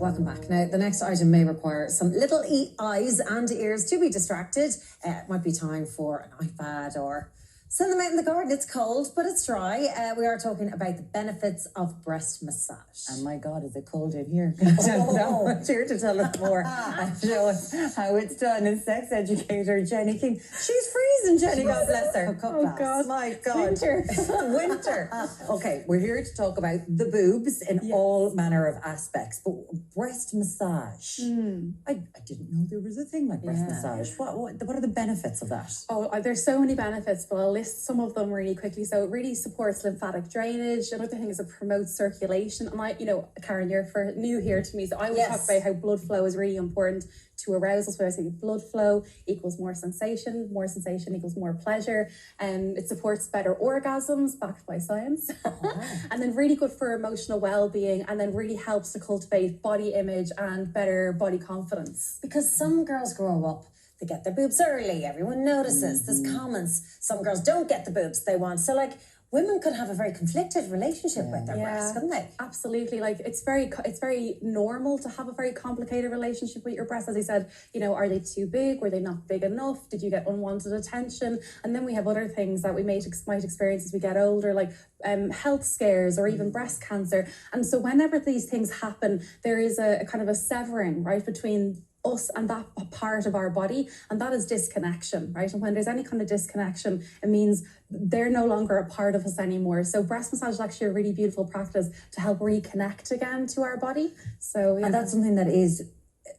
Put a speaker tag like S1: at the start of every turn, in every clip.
S1: Welcome back. Now, the next item may require some little eyes and ears to be distracted. It might be time for an iPad or send them out in the garden. It's cold, but it's dry. We are talking about the benefits of breast massage.
S2: And my God, is it cold in here? I'm here to tell us more and show us how it's done. Is sex educator Jenny Keane. She's freezing, Jenny, God bless her.
S1: Oh,
S2: God, my God.
S1: Winter.
S2: Winter. Okay, we're here to talk about the boobs in all manner of aspects, but breast massage. I didn't know there was a thing like breast massage. What are the benefits of that?
S3: Oh, there's so many benefits, but I'll list some of them really quickly. So it really supports lymphatic drainage. Another thing is it promotes circulation. And Karen, you're new here to me, so I will talk about how blood flow is really important to arousal. So I say blood flow equals more sensation equals more pleasure, and it supports better orgasms, backed by science. And then really good for emotional well-being, and then really helps to cultivate body image and better body confidence.
S1: Because some girls grow up, they get their boobs early, everyone notices, there's comments. Some girls don't get the boobs they want. So women could have a very conflicted relationship with their breasts, couldn't they?
S3: Absolutely. It's very normal to have a very complicated relationship with your breasts. As I said, are they too big? Were they not big enough? Did you get unwanted attention? And then we have other things that we might experience as we get older, like health scares or even breast cancer. And so whenever these things happen, there is a kind of a severing, right, between us and that part of our body, and that is disconnection, right? And when there's any kind of disconnection, it means they're no longer a part of us anymore. So breast massage is actually a really beautiful practice to help reconnect again to our body. So
S2: and that's something that is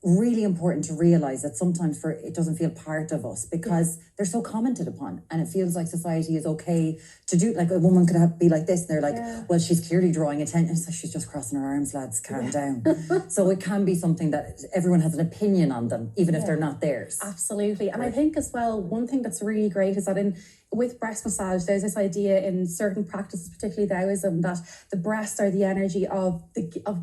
S2: really important to realize, that sometimes it doesn't feel part of us because they're so commented upon, and it feels like society is okay to do, like a woman could be like this and they're like, well, she's clearly drawing attention, so she's just crossing her arms, lads, calm down. So it can be something that everyone has an opinion on them, even if they're not theirs.
S3: Absolutely. And I think as well, one thing that's really great is that with breast massage, there's this idea in certain practices, particularly Taoism, that the breasts are the energy of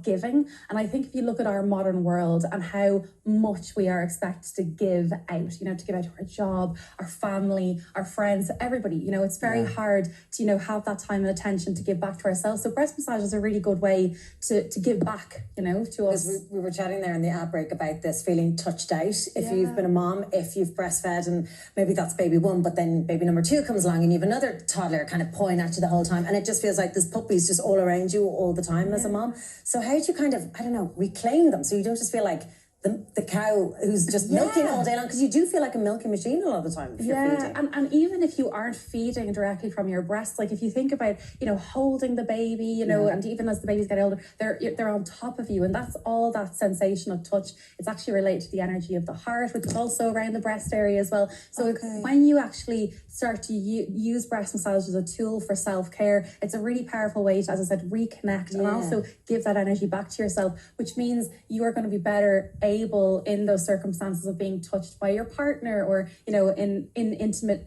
S3: giving. And I think if you look at our modern world and how much we are expected to give out, to give out to our job, our family, our friends, everybody, it's very hard to, have that time and attention to give back to ourselves. So breast massage is a really good way to give back, to us.
S1: We were chatting there in the outbreak about this feeling touched out. If you've been a mom, if you've breastfed, and maybe that's baby one, but then baby number two comes along and you have another toddler kind of pawing at you the whole time, and it just feels like this puppy's just all around you all the time as a mom. So how do you kind of, reclaim them so you don't just feel like the cow who's just milking all day long, because you do feel like a milking machine a lot of the time if you're feeding.
S3: And even if you aren't feeding directly from your breast, like if you think about, holding the baby, and even as the babies get older, they're on top of you, and that's all that sensation of touch. It's actually related to the energy of the heart, which is also around the breast area as well. So when you actually start to use breast massage as a tool for self-care, it's a really powerful way to, as I said, reconnect and also give that energy back to yourself, which means you are going to be better able in those circumstances of being touched by your partner, or in intimate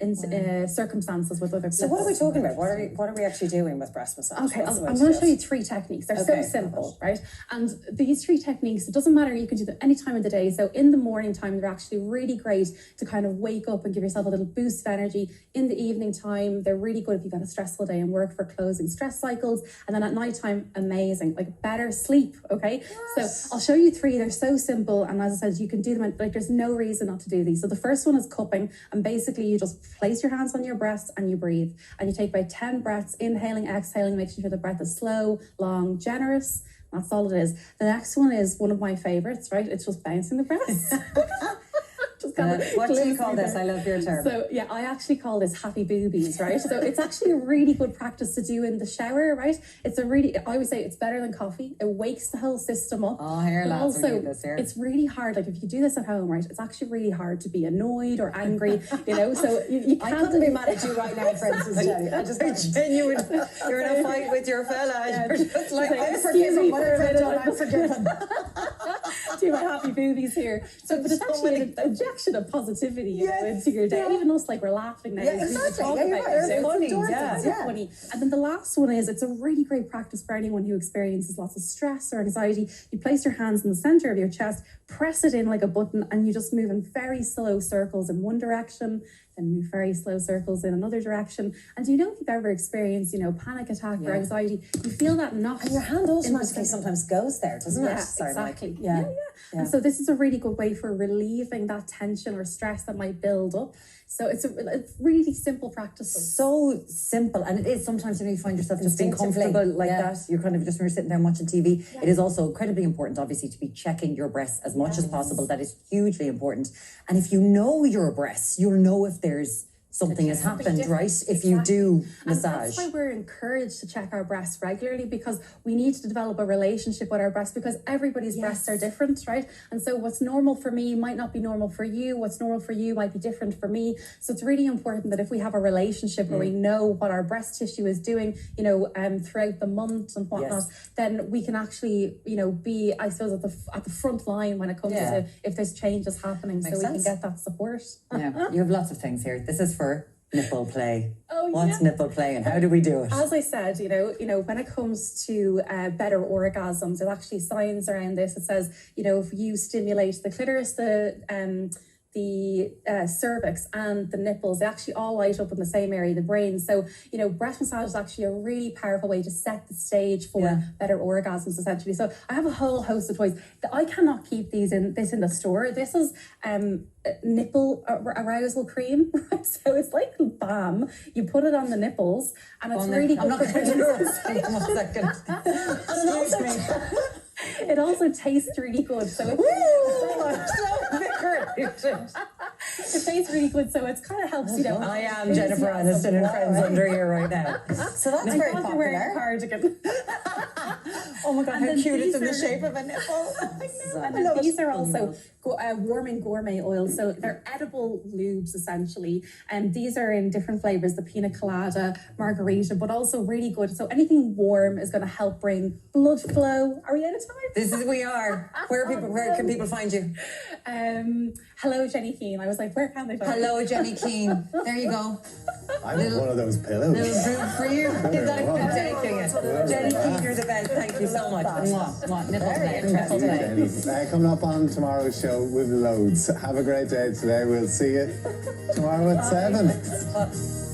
S3: circumstances with other people.
S1: So what are we talking about? What are we actually doing with breast massage?
S3: Okay, I'm going to show you 3 techniques. They're so simple, right? And these 3 techniques, it doesn't matter, you can do them any time of the day. So in the morning time, they're actually really great to kind of wake up and give yourself a little boost of energy. In the evening time, they're really good if you've had a stressful day and work for closing stress cycles. And then at nighttime, amazing, like better sleep, okay? Yes. So I'll show you 3. They're so simple. And as I said, you can do them, there's no reason not to do these. So the first one is cupping, and basically you just place your hands on your breasts and you breathe. And you take about 10 breaths, inhaling, exhaling, making sure the breath is slow, long, generous. That's all it is. The next one is one of my favorites, right? It's just bouncing the breasts.
S1: What do you call this? I love your term.
S3: So I actually call this happy boobies, right? So it's actually a really good practice to do in the shower, right? I always say it's better than coffee. It wakes the whole system up.
S1: Oh, here, lads, we do this here.
S3: It's really hard. Like if you do this at home, right? It's actually really hard to be annoyed or angry, So you can't.
S1: I couldn't be mad at you right now, for instance, Jenny. I just
S2: genuine. You're in a fight with your fella. You're just like,
S1: I'm forgiven. Whatever I've done, I'm forgiven.
S3: Do my happy boobies here. But it's actually an injection of positivity into your day. Even us, we're laughing now.
S1: Yeah, exactly.
S3: It's
S1: funny.
S3: Funny. And then the last one is, it's a really great practice for anyone who experiences lots of stress or anxiety. You place your hands in the center of your chest, press it in like a button, and you just move in very slow circles in one direction, then move very slow circles in another direction. And if you've ever experienced, panic attack or anxiety, you feel that knot.
S1: And your hand automatically sometimes goes there, doesn't it?
S3: Yeah,
S1: Sorry,
S3: exactly.
S1: Mike.
S3: Yeah. And so this is a really good way for relieving that tension or stress that might build up. So it's a really simple practice.
S2: So simple, and it is sometimes when you find yourself just being comfortable like that, you're kind of just when you're sitting there watching TV. It is also incredibly important, obviously, to be checking your breasts as much as possible. That is hugely important. And if you know your breasts, you'll know if there's something has happened, right? If you do massage.
S3: And that's why we're encouraged to check our breasts regularly, because we need to develop a relationship with our breasts, because everybody's breasts are different, right? And so what's normal for me might not be normal for you. What's normal for you might be different for me. So it's really important that if we have a relationship where we know what our breast tissue is doing, throughout the month and whatnot, then we can actually, be, I suppose, at the front line when it comes to if there's changes happening.
S1: Makes
S3: so we
S1: sense.
S3: can get that support.
S2: Yeah, you have lots of things here. This is for nipple play.
S3: Oh,
S2: What's nipple play and how do we do it?
S3: As I said, when it comes to better orgasms, there's actually science around this. It says, if you stimulate the clitoris, the cervix and the nipples, they actually all light up in the same area of the brain. So, breast massage is actually a really powerful way to set the stage for better orgasms, essentially. So I have a whole host of toys. I cannot keep this in the store. This is nipple arousal cream, right? So it's like balm. You put it on the nipples and it's really good.
S2: I'm not going to do it. 1 second. Excuse me.
S3: It also tastes really good. So it tastes really good. So it kind of helps,
S2: I am Jennifer Aniston and Friends under here right now.
S1: So that's very popular.
S3: Wearing a cardigan.
S2: Oh my God, how cute it's in the shape of a nipple.
S3: And then these are also warming gourmet oils. So they're edible lubes, essentially. And these are in different flavors, the pina colada, margarita, but also really good. So anything warm is going to help bring blood flow. Are we out of time?
S2: We are. Where can people find you?
S3: Hello, Jenny Keane. I was like, where can they find you?
S2: Hello, Jenny Keane. There you go.
S4: I want one of those pillows.
S2: Little droop for you. Is that taking it? Jenny Keane, you're the best. Thank you so much. Mwah. Nipple play. Nipple play.
S4: Coming up on tomorrow's show with loads. Have a great day today. We'll see you tomorrow at 7.